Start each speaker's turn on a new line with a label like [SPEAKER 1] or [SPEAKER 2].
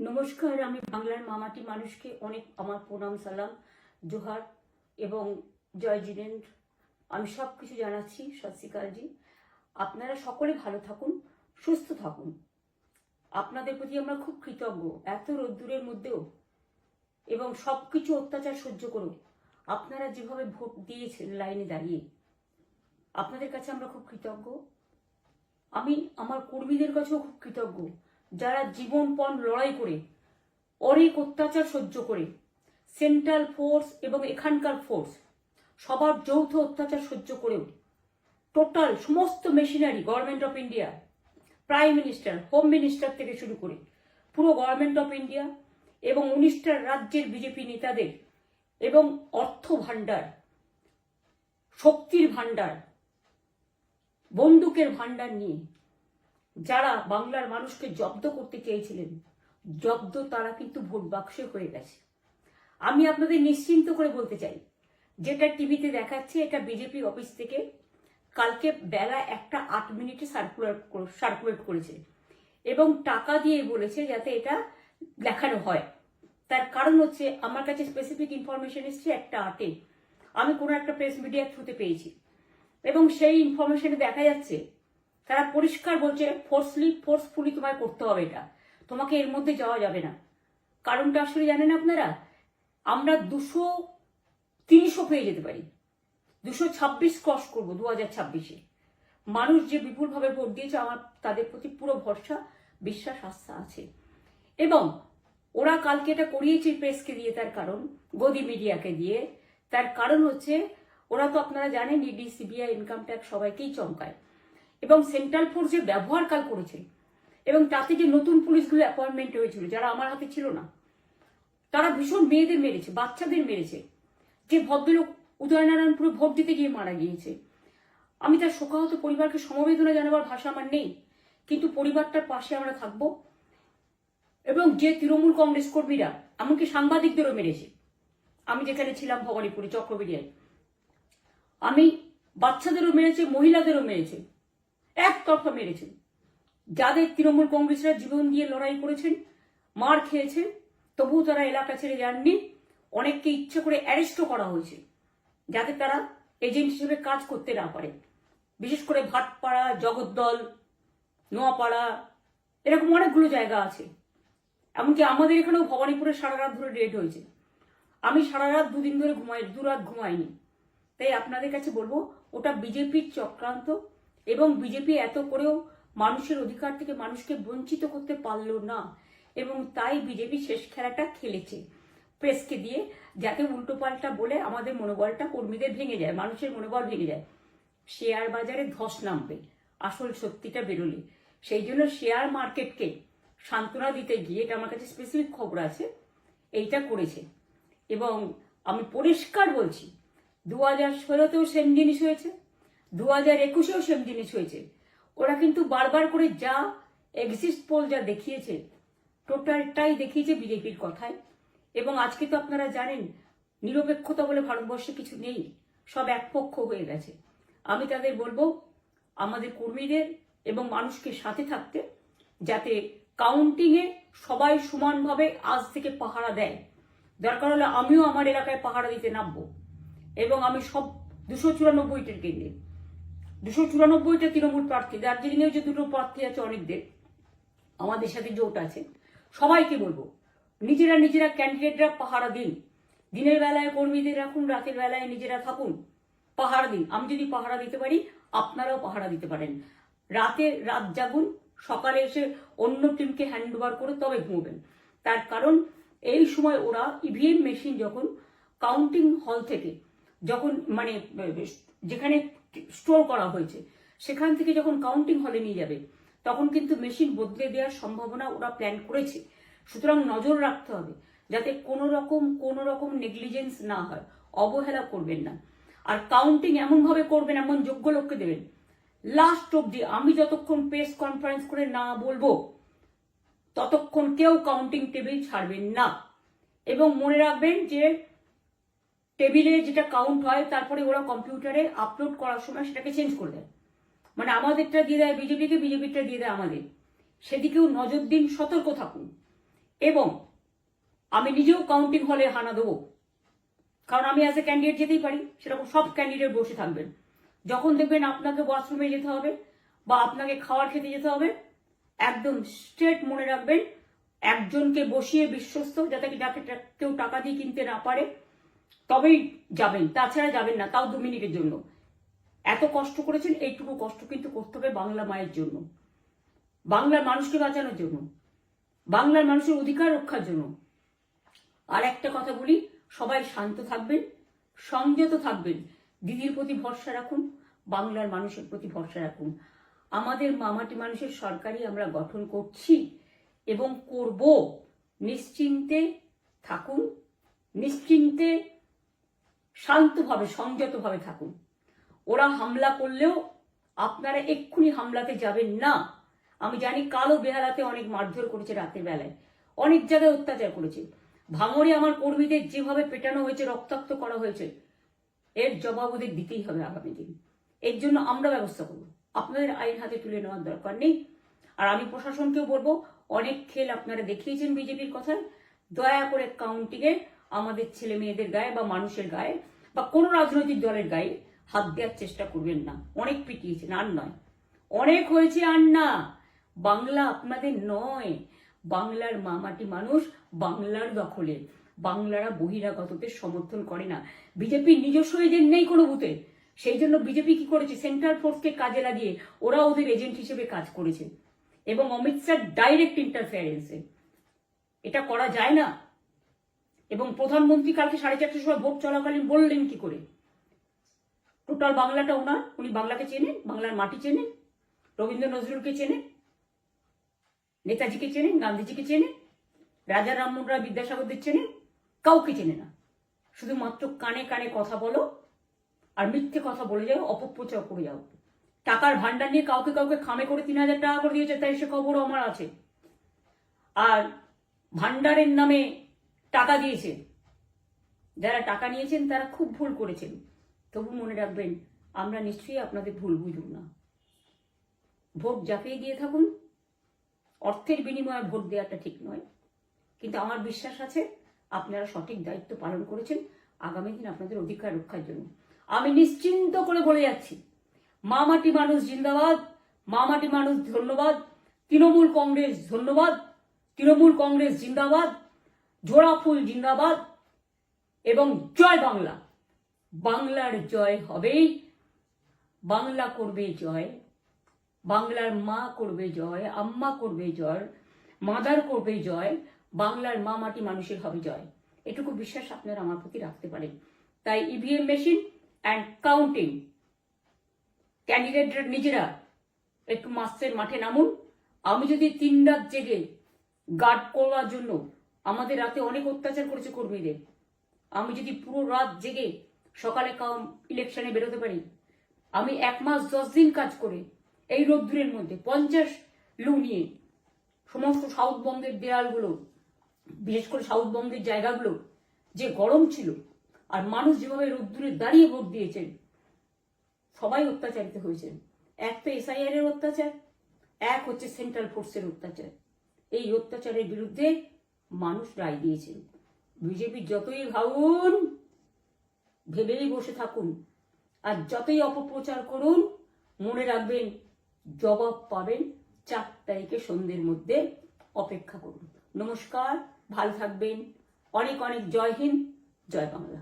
[SPEAKER 1] নমস্কার। আমি বাংলার মামাটি মানুষকে অনেক আমার প্রণাম, সালাম, জোহার এবং জয় জিনেন্দ্র। আমি সব কিছু জানাচ্ছি। সত শ্রী আকাল জি। আপনারা সকলে ভালো থাকুন, সুস্থ থাকুন। আপনাদের প্রতি আমরা খুব কৃতজ্ঞ। এত রোদ্দুরের মধ্যেও এবং সব কিছু অত্যাচার সহ্য করুন আপনারা যেভাবে ভোট দিয়েছেন লাইনে দাঁড়িয়ে, আপনাদের কাছে আমরা খুব কৃতজ্ঞ। আমি আমার কর্মীদের কাছেও খুব কৃতজ্ঞ, যারা জীবনপণ লড়াই করে অনেক অত্যাচার সহ্য করে সেন্ট্রাল ফোর্স এবং এখানকার ফোর্স সবার যৌথ অত্যাচার সহ্য করেও টোটাল সমস্ত machinery government of India, prime minister, home minister থেকে শুরু করে পুরো গভর্নমেন্ট অফ ইন্ডিয়া এবং 19টা রাজ্যের বিজেপি নেতাদের এবং অর্থ ভাণ্ডার, শক্তির ভাণ্ডার, বন্দুকের ভাণ্ডার নিয়ে যারা বাংলার মানুষকে জব্দ করতে চেয়েছিলেন, জব্দ তারা কিন্তু ভোট বাক্সে হয়ে গেছে। আমি আপনাদের নিশ্চিন্ত করে বলতে চাই, যেটা টিভিতে দেখাচ্ছে এটা বিজেপি অফিস থেকে কালকে বেলা 1:08 সার্কুলেট করেছে এবং টাকা দিয়ে বলেছে যাতে এটা দেখানো হয়। তার কারণ হচ্ছে আমার কাছে স্পেসিফিক ইনফরমেশন এসছে 1:08 আমি কোনো একটা প্রেস মিডিয়ার থ্রুতে পেয়েছি এবং সেই ইনফরমেশনে দেখা যাচ্ছে তারা পরিষ্কার বলছে ফোর্সফুলি তোমায় করতে হবে, এটা তোমাকে এর মধ্যে যাওয়া যাবে না। কারণটা আসলে জানেন আপনারা, আমরা 200-300 পেয়ে যেতে পারি, 226 ক্রস করবো 2026-এ। মানুষ যে বিপুলভাবে ভোট দিয়েছে আমার তাদের প্রতি পুরো ভরসা, বিশ্বাস, আস্থা আছে। এবং ওরা কালকে এটা করিয়েছে প্রেসকে দিয়ে, তার কারণ গদি মিডিয়াকে দিয়ে, তার কারণ হচ্ছে ওরা তো আপনারা জানেন ইডি, সিবিআই, ইনকাম ট্যাক্স সবাইকেই চমকায় এবং সেন্ট্রাল ফোর্স যে ব্যবহার কাল করেছে এবং তাতে যে নতুন পুলিশগুলো অ্যাপয়েন্টমেন্ট হয়েছিল যারা আমার হাতে ছিল না, তারা ভীষণ মেয়েদের মেরেছে, বাচ্চাদের মেরেছে। যে ভদ্রলোক উদয়নারায়ণপুরে ভোট দিতে গিয়ে মারা গিয়েছে, আমি তার শোকাহত পরিবারকে সমবেদনা জানাবার ভাষা আমার নেই, কিন্তু পরিবারটার পাশে আমরা থাকবো। এবং যে তৃণমূল কংগ্রেস কর্মীরা এমনকি সাংবাদিকদেরও মেরেছে, আমি যেখানে ছিলাম ভবানীপুরে চক্রবেড়িয়ায়, আমি বাচ্চাদেরও মেরেছে, মহিলাদেরও মেরেছে, একতরফা মেরেছে। যাদের তৃণমূল কংগ্রেসরা জীবন দিয়ে লড়াই করেছেন, মার খেয়েছেন, তবুও তারা এলাকা ছেড়ে যাননি। অনেককে ইচ্ছে করে অ্যারেস্টও করা হয়েছে যাতে তারা এজেন্ট হিসেবে কাজ করতে না পারে। বিশেষ করে ভাটপাড়া, জগদ্দল, নোয়াপাড়া, এরকম অনেকগুলো জায়গা আছে। এমনকি আমাদের এখানেও ভবানীপুরে সারা রাত ধরে রেড হয়েছে। আমি সারা রাত 2 দিন ধরে দুরাত ঘুমাইনি। তাই আপনাদের কাছে বলবো, ওটা বিজেপির চক্রান্ত এবং বিজেপি এত করেও মানুষের অধিকার থেকে মানুষকে বঞ্চিত করতে পারলো না এবং তাই বিজেপি শেষ খেলাটা খেলেছে প্রেসকে দিয়ে, যাতে উল্টোপাল্টা বলে আমাদের মনোবলটা কর্মীদের ভেঙে যায়, মানুষের মনোবল ভেঙে যায়। শেয়ার বাজারে ধস নামবে আসল সত্যিটা বেরোলে। সেই জন্য শেয়ার মার্কেটকে সান্ত্বনা দিতে গিয়ে, এটা আমার কাছে স্পেসিফিক খবর আছে, এইটা করেছে। এবং আমি পরিষ্কার বলছি, 2016তেও সেম জিনিস হয়েছে, 2021এও সেম জিনিস হয়েছে। ওরা কিন্তু বারবার করে যা এক্সিস্ট পোল যা দেখিয়েছে, টোটালটাই দেখিয়েছে বিজেপির কথায়। এবং আজকে তো আপনারা জানেন নিরপেক্ষতা বলে ভারতবর্ষে কিছু নেই, সব একপক্ষ হয়ে গেছে। আমি তাদের বলবো আমাদের কর্মীদের এবং মানুষকে সাথে থাকতে, যাতে কাউন্টিংয়ে সবাই সমানভাবে আজ থেকে পাহারা দেয়। দরকার হলে আমিও আমার এলাকায় পাহারা দিতে নামবো এবং আমি সব 294টার কেন্দ্রে, 294টা তৃণমূল প্রার্থী, দার্জিলিংয়েও যে 2টো প্রার্থী আছে অনেকদের, আমাদের সাথে জোট আছে, সবাইকে বলবো নিজেরা ক্যান্ডিডেটরা পাহারা দিন। দিনের বেলায় কর্মীদের রাখুন, রাতের বেলায় নিজেরা থাকুন, পাহারা দিন। আমি যদি পাহারা দিতে পারি আপনারাও পাহারা দিতে পারেন। রাত জাগুন, সকালে এসে অন্য টিমকে হ্যান্ড ওভার করে তবে ঘুমবেন। তার কারণ এই সময় ওরা ইভিএম মেশিন যখন কাউন্টিং হল থেকে, যখন মানে যেখানে স্টোর করা হয়েছে সেখান থেকে যখন কাউন্টিং হলে নিয়ে যাবে, তখন কিন্তু মেশিন বদলে দেওয়ার সম্ভাবনা ওরা প্ল্যান করেছে। সুতরাং নজর রাখতে হবে যাতে কোনো রকম নেগলিজেন্স না হয়, অবহেলা করবেন না। আর কাউন্টিং এমনভাবে করবেন, এমন যোগ্য লোককে দেবেন লাস্ট অব্দি। আমি যতক্ষণ প্রেস কনফারেন্স করে না বলবো ততক্ষণ কেউ কাউন্টিং টেবিল ছাড়বেন না। এবং মনে রাখবেন যে টেবিলে যেটা কাউন্ট হয় তারপরে ওরা কম্পিউটারে আপলোড করার সময় সেটাকে চেঞ্জ করে দেয়, মানে আমাদেরটা দিয়ে দেয় বিজেপিকে, বিজেপিটা দিয়ে দেয় আমাদের। সেদিকেও নজর দিন, সতর্ক থাকুন। এবং আমি নিজেও কাউন্টিং হলে হানা দেবো, কারণ আমি অ্যাজ এ ক্যান্ডিডেট যেতেই পারি, সেরকম সব ক্যান্ডিডেট বসে থাকবেন। যখন দেখবেন আপনাকে ওয়াশরুমে যেতে হবে বা আপনাকে খাবার খেতে যেতে হবে, একদম স্ট্রেট মনে রাখবেন, একজনকে বসিয়ে বিশ্বস্ত, যাতে যাকে কেউ টাকা দিয়ে কিনতে না পারে, তবেই যাবেন, তাছাড়া যাবেন না, তাও 2 মিনিটের জন্য। এত কষ্ট করেছেন, এইটুকু কষ্ট কিন্তু করতে হবে বাংলা মায়ের জন্য, বাংলার মানুষকে বাঁচানোর জন্য, বাংলার মানুষের অধিকার রক্ষার জন্য। আর একটা কথা বলি, সবাই শান্ত থাকবেন, সংযত থাকবেন, দিদির প্রতি ভরসা রাখুন, বাংলার মানুষের প্রতি ভরসা রাখুন। আমাদের মামাটি মানুষের সরকারই আমরা গঠন করছি এবং করব। নিশ্চিন্তে থাকুন, নিশ্চিন্তে শান্তভাবে সংযতভাবে থাকুন। ওরা হামলা করলেও আপনারা এক্ষুনি হামলাতে যাবেন না। আমি জানি কালো বেহালাতে অনেক মারধর করেছে, রাতের বেলায় অনেক জায়গায় অত্যাচার করেছে। ভাঙড়ে আমার কর্মীদের যেভাবে পেটানো হয়েছে, রক্তাক্ত করা হয়েছে, এর জবাব ওদের দিতেই হবে আগামী দিন। এর জন্য আমরা ব্যবস্থা করব, আপনাদের আইন হাতে তুলে নেওয়ার দরকার নেই। আর আমি প্রশাসনকেও বলবো, অনেক খেল আপনারা দেখিয়েছেন বিজেপির কথায়, দয়া করে কাউন্টিংয়ে আমাদের ছেলে মেয়েদের গায়ে বা মানুষের গায়ে বা কোনো রাজনৈতিক দলের গায়ে হাত দেওয়ার চেষ্টা করবেন না। অনেক পিটিয়েছেন, আর নয়, অনেক হয়েছে, আর না। বাংলা আপনাদের নয়, বাংলার মামাটি মানুষ বাংলার দখলে। বাংলারা বহিরাগতদের সমর্থন করে না। বিজেপির নিজস্ব এজেন্ট নেই কোনো বুথে, সেই জন্য বিজেপি কি করেছে, সেন্ট্রাল ফোর্সকে কাজে লাগিয়ে ওরা ওদের এজেন্ট হিসেবে কাজ করেছে, এবং অমিত শাহ ডাইরেক্ট ইন্টারফেয়ারেন্সে। এটা করা যায় না। এবং প্রধানমন্ত্রী কালকে 4:30টার সময় ভোট চলাকালীন বললেন কি করে, টোটাল বাংলাটা ওনার, উনি বাংলাকে চেনেন, বাংলার মাটি চেনেন, রবীন্দ্র নজরুলকে চেনেন, নেতাজিকে চেনেন, গান্ধীজিকে চেনেন, রাজা রামমোহন রায়, বিদ্যাসাগরদের চেনেন, কাউকে চেনে না। শুধুমাত্র কানে কানে কথা বলো আর মিথ্যে কথা বলে যাও, অপপ্রচার করে যাও। টাকার ভান্ডার নিয়ে কাউকে কাউকে খামে করে 3,000 টাকা করে দিয়েছে, তাই সে খবরও আমার আছে। আর ভান্ডারের নামে টাকা দিয়েছে, যারা টাকা নিয়েছেন তারা খুব ভুল করেছেন। তবু মনে রাখবেন, আমরা নিশ্চয়ই আপনাদের ভুল বুঝব না। ভোট ঝাঁপিয়ে দিয়ে থাকুন, অর্থের বিনিময়ে ভোট দেওয়াটা ঠিক নয়, কিন্তু আমার বিশ্বাস আছে আপনারা সঠিক দায়িত্ব পালন করেছেন আগামী দিন আপনাদের অধিকার রক্ষার জন্য। আমি নিশ্চিন্ত করে বলে যাচ্ছি, মামাটি মানুষ জিন্দাবাদ, মামাটি মানুষ ধন্যবাদ, তৃণমূল কংগ্রেস ধন্যবাদ, তৃণমূল কংগ্রেস জিন্দাবাদ, ঝোড়াফুল জিন্দাবাদ, এবং জয় বাংলা। বাংলার জয় হবেই, বাংলা করবে জয়, বাংলার মা করবে জয়, আম্মা করবে জয়, মাদার করবে জয়, বাংলার মা মাটি মানুষের হবে জয়। এটুকু বিশ্বাস আপনারা আমার প্রতি রাখতে পারেন। তাই ইভিএম মেশিন অ্যান্ড কাউন্টিং, ক্যান্ডিডেটরা নিজেরা একটু মাঠে নামুন। আমি যদি 3 রাত জেগে গার্ড করার জন্য, আমাদের রাতে অনেক অত্যাচার করেছে কর্মীদের, আমি যদি পুরো রাত জেগে সকালে ইলেকশনে বেরোতে পারি, আমি 1 মাস 10 দিন কাজ করে এই রোদ্দুরের মধ্যে 50 লু নিয়ে সমস্ত সাউথবঙ্গের দেয়ালগুলো, বিশেষ করে সাউথবঙ্গের জায়গাগুলো যে গরম ছিল, আর মানুষ যেভাবে রোদ্দুরে দাঁড়িয়ে ভোট দিয়েছেন, সবাই অত্যাচারিত হয়েছেন। এক তো এসআইআর এর অত্যাচার, এক হচ্ছে সেন্ট্রাল ফোর্সের অত্যাচার। এই অত্যাচারের বিরুদ্ধে মানুষ রায় দিয়েছেন। বিজেপি যতই ভাবুন, ভেবেই বসে থাকুন, আর যতই অপপ্রচার করুন, মনে রাখবেন জবাব পাবেন 4 তারিখে সন্ধ্যের মধ্যে। অপেক্ষা করুন। নমস্কার, ভালো থাকবেন। অনেক অনেক জয় হিন্দ, জয় বাংলা।